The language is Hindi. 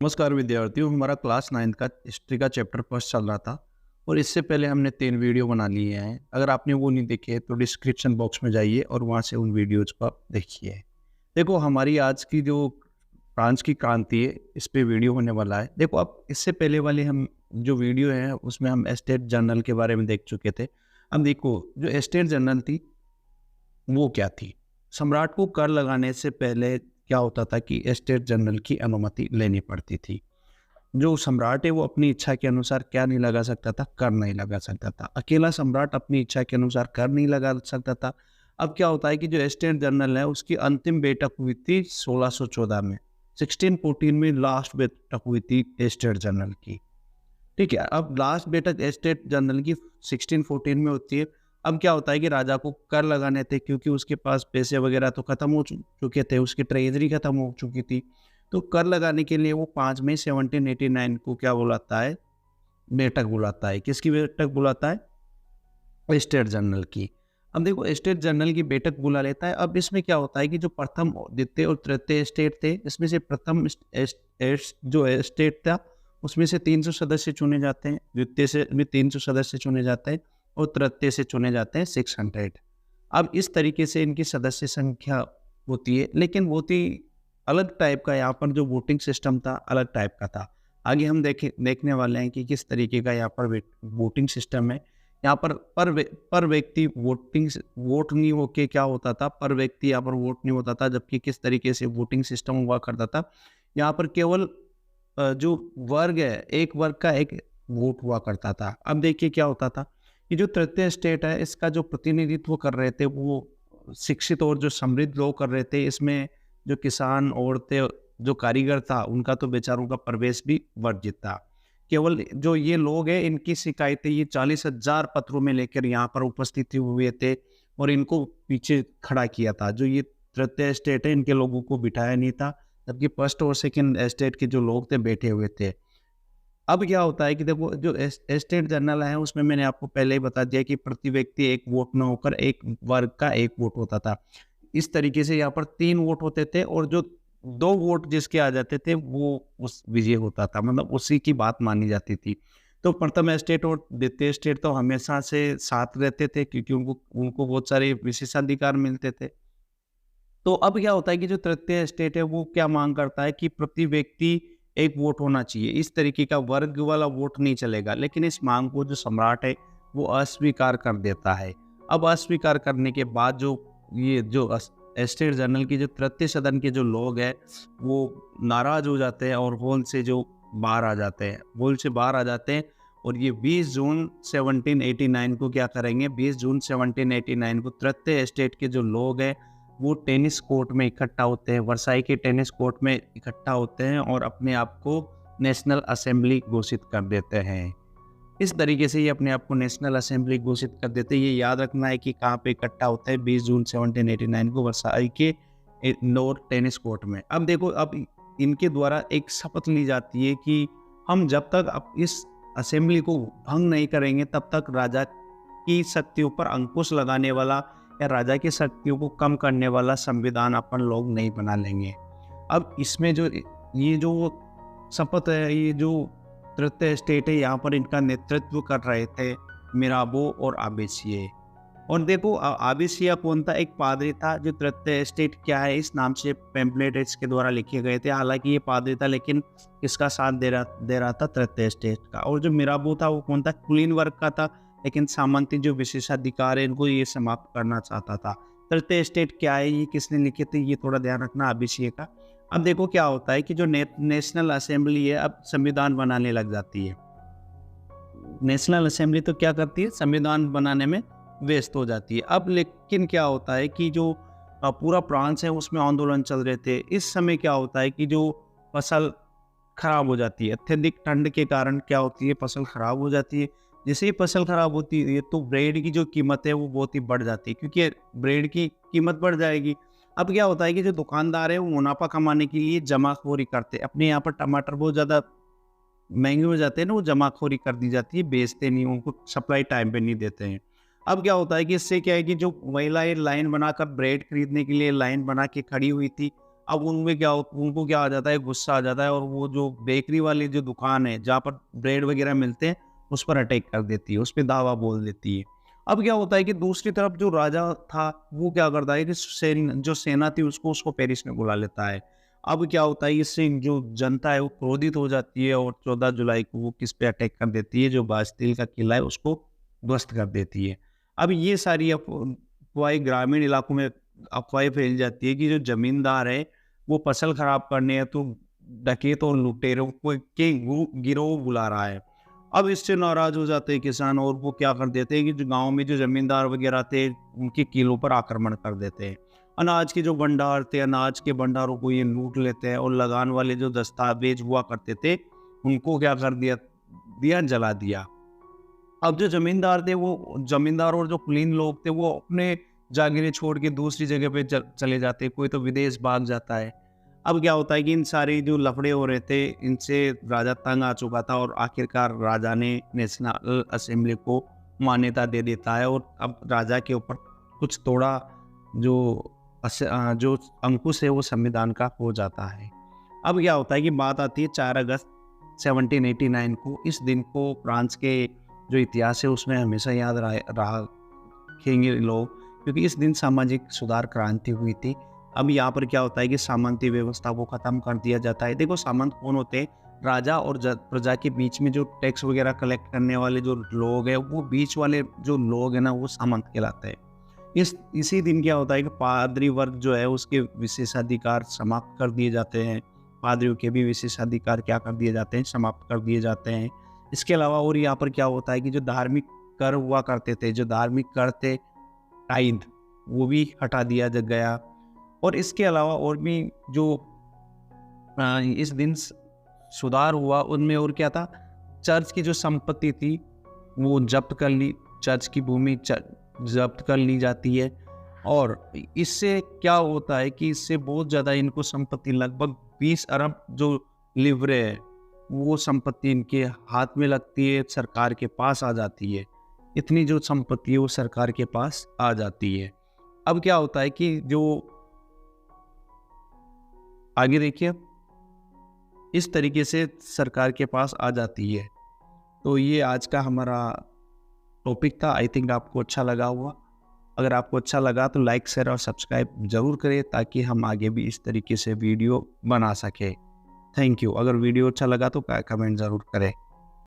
नमस्कार विद्यार्थियों, हमारा क्लास 9th का हिस्ट्री का चैप्टर फर्स्ट चल रहा था और इससे पहले हमने 3 वीडियो बना लिए हैं। अगर आपने वो नहीं देखे तो डिस्क्रिप्शन बॉक्स में जाइए और वहाँ से उन वीडियोज़ को आप देखिए। देखो, हमारी आज की जो फ्रांस की क्रांति है, इस पे वीडियो होने वाला है। देखो, अब इससे पहले वाले हम जो वीडियो है उसमें हम एस्टेट जनरल के बारे में देख चुके थे। अब देखो, जो एस्टेट जनरल थी वो क्या थी? सम्राट को कर लगाने से पहले क्या होता था कि एस्टेट जनरल की अनुमति लेनी पड़ती थी। जो सम्राट है वो अपनी इच्छा के अनुसार क्या नहीं लगा सकता था? कर नहीं लगा सकता था। अकेला सम्राट अपनी इच्छा के अनुसार कर नहीं लगा सकता था। अब क्या होता है कि जो एस्टेट जनरल है उसकी अंतिम बैठक हुई थी 1614 में। 1614 में लास्ट बैठक हुई थी एस्टेट जनरल की। ठीक है, अब लास्ट बैठक एस्टेट जनरल की 1614 में होती है। अब क्या होता है कि राजा को कर लगाने थे क्योंकि उसके पास पैसे वगैरह तो खत्म हो चुके थे, उसकी ट्रेजरी खत्म हो चुकी थी। तो कर लगाने के लिए वो 5 मई 1789 को क्या बुलाता है? बैठक बुलाता है। किसकी बैठक बुलाता है? स्टेट जनरल की। अब देखो, स्टेट जनरल की बैठक बुला लेता है। अब इसमें क्या होता है कि जो प्रथम, द्वितीय और तृतीय स्टेट थे, इसमें से प्रथम जो स्टेट था उसमें से 300 सदस्य चुने जाते हैं, द्वितीय से भी 300 सदस्य चुने जाते हैं और तृतीय से चुने जाते हैं 600। अब इस तरीके से इनकी सदस्य संख्या होती है, लेकिन बहुत ही अलग टाइप का यहाँ पर जो वोटिंग सिस्टम था, अलग टाइप का था। आगे हम देखने वाले हैं कि किस तरीके का यहाँ पर वोटिंग सिस्टम है। यहाँ पर पर व्यक्ति वोट नहीं होके क्या होता था, पर व्यक्ति यहाँ पर वोट नहीं होता था, जबकि किस तरीके से वोटिंग सिस्टम हुआ करता था। यहाँ पर केवल जो वर्ग है, एक वर्ग का एक वोट हुआ करता था। अब देखिए क्या होता था कि जो तृतीय स्टेट है इसका जो प्रतिनिधित्व कर रहे थे वो शिक्षित और जो समृद्ध लोग कर रहे थे। इसमें जो किसान, औरतें, जो कारीगर था उनका तो बेचारों का प्रवेश भी वर्जित था। केवल जो ये लोग हैं इनकी शिकायतें ये 40,000 पत्रों में लेकर यहाँ पर उपस्थित हुए थे और इनको पीछे खड़ा किया था। जो ये तृतीय स्टेट है इनके लोगों को बिठाया नहीं था, जबकि फर्स्ट और सेकंड एस्टेट के जो लोग थे बैठे हुए थे। अब क्या होता है कि देखो, जो एस्टेट जनरल है उसमें मैंने आपको पहले ही बता दिया कि प्रति व्यक्ति एक वोट न होकर एक वर्ग का एक वोट होता था। इस तरीके से यहाँ पर 3 वोट होते थे और जो 2 वोट जिसके आ जाते थे वो उस विजय होता था, मतलब उसी की बात मानी जाती थी। तो प्रथम एस्टेट और द्वितीय एस्टेट तो हमेशा से साथ रहते थे क्योंकि उनको उनको बहुत सारे विशेषाधिकार मिलते थे। तो अब क्या होता है कि जो तृतीय स्टेट है वो क्या मांग करता है कि प्रति व्यक्ति एक वोट होना चाहिए। इस तरीके का वर्ग वाला वोट नहीं चलेगा, लेकिन इस मांग को जो सम्राट है वो अस्वीकार कर देता है। अब अस्वीकार करने के बाद जो ये जो स्टेट जनरल की जो तृतीय सदन के जो लोग हैं वो नाराज हो जाते हैं और हॉल से जो बाहर आ जाते हैं, हॉल से बाहर आ जाते हैं। और ये 20 जून 1789 को क्या करेंगे? 20 जून 1789 को तृतीय स्टेट के जो लोग हैं वो टेनिस कोर्ट में इकट्ठा होते हैं, वर्साई के टेनिस कोर्ट में इकट्ठा होते हैं और अपने आप को नेशनल असेंबली घोषित कर देते हैं। इस तरीके से ये अपने आप को नेशनल असेंबली घोषित कर देते हैं। ये याद रखना है कि कहाँ पे इकट्ठा होता है, 20 जून 1789 को वर्साई के इंडोर टेनिस कोर्ट में। अब देखो, अब इनके द्वारा एक शपथ ली जाती है कि हम जब तक इस असेंबली को भंग नहीं करेंगे तब तक राजा की शक्तियों पर अंकुश लगाने वाला या राजा की शक्तियों को कम करने वाला संविधान अपन लोग नहीं बना लेंगे। अब इसमें जो ये जो शपथ है, ये जो तृतीय स्टेट है यहाँ पर इनका नेतृत्व कर रहे थे मिराबो और आबेसिये। और देखो, आबेसिया कौन था? एक पादरी था। जो तृतीय स्टेट क्या है इस नाम से पैम्पलेट इसके द्वारा लिखे गए थे। हालांकि ये पादरी था लेकिन किसका साथ दे रहा था? तृतीय स्टेट का। और जो मिराबो था वो कौन था? कुलीन वर्ग का था, लेकिन सामंती जो विशेषाधिकार है इनको ये समाप्त करना चाहता था। तृतीय स्टेट क्या है, ये किसने लिखे थे, ये थोड़ा ध्यान रखना आबेसिये का। अब देखो क्या होता है कि जो नेशनल असेंबली है अब संविधान बनाने लग जाती है। नेशनल असेंबली तो क्या करती है? संविधान बनाने में व्यस्त हो जाती है। अब लेकिन क्या होता है कि जो पूरा फ्रांस है उसमें आंदोलन चल रहे थे। इस समय क्या होता है कि जो फसल खराब हो जाती है, अत्यधिक ठंड के कारण क्या होती है? फसल खराब हो जाती है। जैसे ही फसल खराब होती है तो ब्रेड की जो कीमत है वो बहुत ही बढ़ जाती है, क्योंकि ब्रेड की कीमत बढ़ जाएगी। अब क्या होता है कि जो दुकानदार है वो मुनाफा कमाने के लिए जमाखोरी करते हैं। अपने यहाँ पर टमाटर बहुत ज़्यादा महंगे हो जाते हैं ना, वो जमाखोरी कर दी जाती है, बेचते नहीं, उनको सप्लाई टाइम पे नहीं देते हैं। अब क्या होता है कि इससे क्या है कि जो महिलाएं लाइन बनाकर ब्रेड खरीदने के लिए लाइन बना के खड़ी हुई थी, अब उनमें क्या उनको क्या आ जाता है, गुस्सा आ जाता है और वो जो बेकरी वाली जो दुकान है जहाँ पर ब्रेड वगैरह मिलते हैं, उस पर अटैक कर देती है, उस पे धावा बोल देती है। अब क्या होता है कि दूसरी तरफ जो राजा था, वो क्या करता है कि जो सेना थी उसको पेरिस में बुला लेता है। अब क्या होता है, इससे जो जनता है वो क्रोधित हो जाती है और 14 जुलाई को वो किस पे अटैक कर देती है, जो बास्तिल का किला है उसको ध्वस्त कर देती है। अब ये सारी अफवाहें ग्रामीण इलाकों में अफवाहें फैल जाती है कि जो जमींदार है वो फसल खराब करने हेतु डकैत और लुटेरों को के गिरोह बुला रहा है। अब इससे नाराज हो जाते हैं किसान और वो क्या कर देते हैं कि जो गांव में जो जमींदार वगैरह थे उनके किलों पर आक्रमण कर देते हैं। अनाज के जो भंडार थे, अनाज के भंडारों को ये लूट लेते हैं और लगान वाले जो दस्तावेज हुआ करते थे उनको क्या कर दिया जला दिया। अब जो जमींदार थे वो जमींदार और जो कुलीन लोग थे वो अपने जागीरें छोड़ के दूसरी जगह पे चले जाते, कोई तो विदेश भाग जाता है। अब क्या होता है कि इन सारे जो लफड़े हो रहे थे इनसे राजा तंग आ चुका था और आखिरकार राजा ने नेशनल असेंबली को मान्यता दे देता है और अब राजा के ऊपर कुछ थोड़ा जो जो अंकुश है वो संविधान का हो जाता है। अब क्या होता है कि बात आती है 4 अगस्त 1789 को। इस दिन को फ्रांस के जो इतिहास है उसमें हमेशा याद रखेंगे लोग, क्योंकि इस दिन सामाजिक सुधार क्रांति हुई थी। अब यहाँ पर क्या होता है कि सामंती व्यवस्था को खत्म कर दिया जाता है। देखो सामंत कौन होते हैं, राजा और प्रजा के बीच में जो टैक्स वगैरह कलेक्ट करने वाले जो लोग हैं, वो बीच वाले जो लोग हैं ना वो सामंत कहलाते हैं। इसी दिन क्या होता है कि पादरी वर्ग जो है उसके विशेषाधिकार समाप्त कर दिए जाते हैं। पादरियों के भी विशेषाधिकार क्या कर दिए जाते हैं, समाप्त कर दिए जाते हैं। इसके अलावा और यहाँ पर क्या होता है कि जो धार्मिक कर हुआ करते थे, जो धार्मिक कर थे टाइद, वो भी हटा दिया गया। और इसके अलावा और भी जो इस दिन सुधार हुआ उनमें और क्या था, चर्च की जो संपत्ति थी वो जब्त कर ली, चर्च की भूमि जब्त कर ली जाती है। और इससे क्या होता है कि इससे बहुत ज़्यादा इनको संपत्ति लगभग 20 अरब जो लिवरे है वो संपत्ति इनके हाथ में लगती है, सरकार के पास आ जाती है। इतनी जो संपत्ति है वो सरकार के पास आ जाती है। अब क्या होता है कि जो आगे देखिए इस तरीके से सरकार के पास आ जाती है। तो ये आज का हमारा टॉपिक था। आई थिंक आपको अच्छा लगा होगा। अगर आपको अच्छा लगा तो लाइक शेयर और सब्सक्राइब जरूर करें ताकि हम आगे भी इस तरीके से वीडियो बना सकें। Thank you. अगर वीडियो अच्छा लगा तो कमेंट ज़रूर करें।